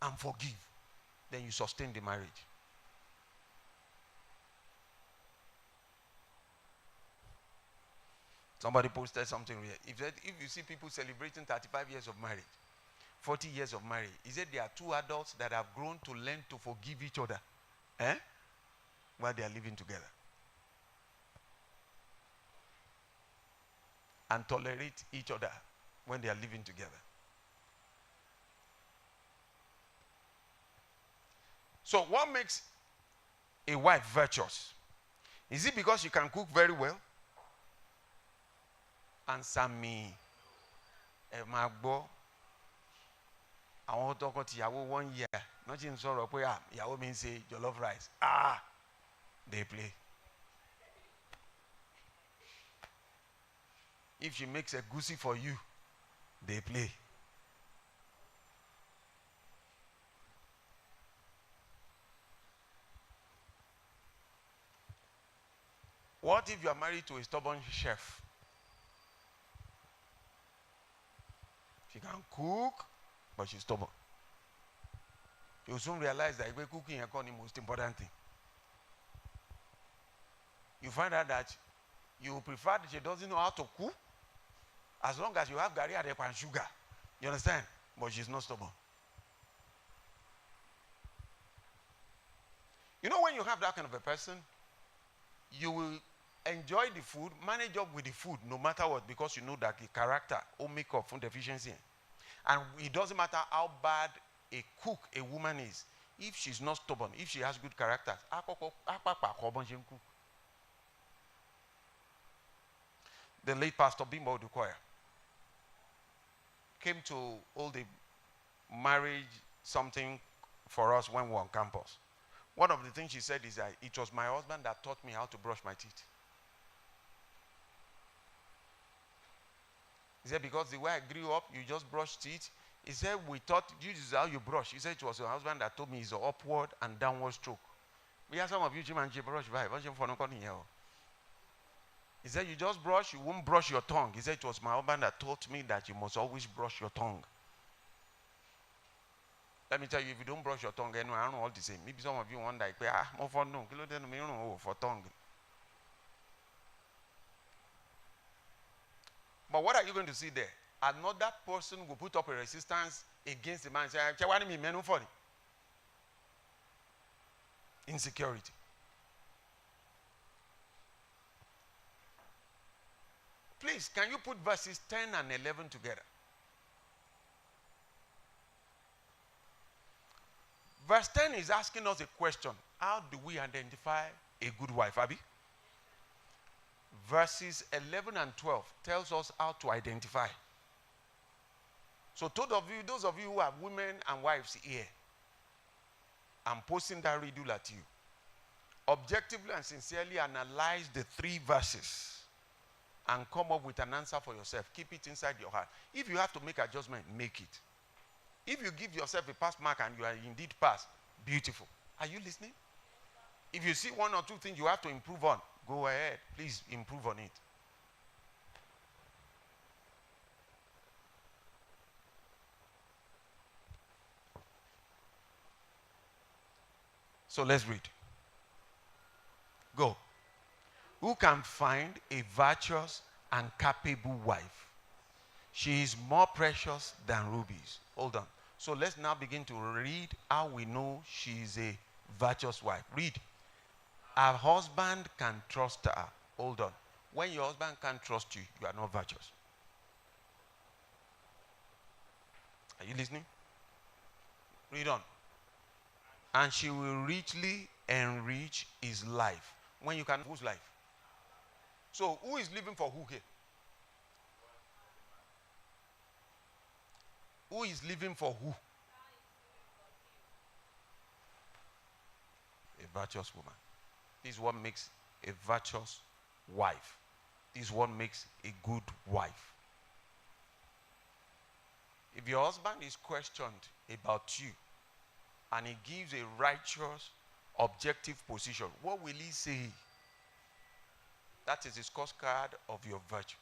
and forgive, then you sustain the marriage. Somebody posted something here. If you see people celebrating 35 years of marriage, 40 years of marriage, he said there are two adults that have grown to learn to forgive each other while they are living together. And tolerate each other when they are living together. So what makes a wife virtuous? Is it because you can cook very well? Answer me. Emagbo. Àwọn tó kọ́ tìyàwó 1 year. Nothing sọ̀rọ̀ pé ìyàwó mi ń ṣe jollof rice. They play. If she makes a goosey for you, they play. What if you are married to a stubborn chef? She can cook, but she's stubborn. You'll soon realize that cooking is the most important thing. You find out that you prefer that she doesn't know how to cook, as long as you have gari and sugar. You understand? But she's not stubborn. You know, when you have that kind of a person, you will enjoy the food, manage up with the food, no matter what, because you know that the character will make up for deficiency. And it doesn't matter how bad a cook a woman is. If she's not stubborn, if she has good character, the late Pastor Bimbo Dukoya came to all the marriage something for us when we were on campus. One of the things she said is that it was my husband that taught me how to brush my teeth. He said, because the way I grew up, you just brush teeth. He said, we thought this is how you brush. He said, it was your husband that told me it's an upward and downward stroke. We have some of you, Jim and brush. He said, you just brush, you won't brush your tongue. He said, it was my husband that taught me that you must always brush your tongue. Let me tell you, if you don't brush your tongue, anyway, I don't know all the same. Maybe some of you wonder, more for no, for tongue. But what are you going to see there? Another person will put up a resistance against the man and say, insecurity. Please, can you put verses 10 and 11 together? Verse 10 is asking us a question. How do we identify a good wife, Abby? Verses 11 and 12 tells us how to identify. So those of you who have women and wives here, I'm posting that riddle at you. Objectively and sincerely analyze the 3 verses and come up with an answer for yourself. Keep it inside your heart. If you have to make adjustment, make it. If you give yourself a pass mark and you are indeed passed, beautiful. Are you listening? If you see 1 or 2 things you have to improve on, go ahead. Please improve on it. So let's read. Go. Who can find a virtuous and capable wife? She is more precious than rubies. Hold on. So let's now begin to read how we know she is a virtuous wife. Read. Her husband can trust her. Hold on. When your husband can't trust you, you are not virtuous. Are you listening? Read on. And she will richly enrich his life. When you can, whose life? So who is living for who here? Who is living for who? A virtuous woman. This is what makes a virtuous wife. This is what makes a good wife. If your husband is questioned about you and he gives a righteous, objective position, what will he say? That is his scorecard of your virtue.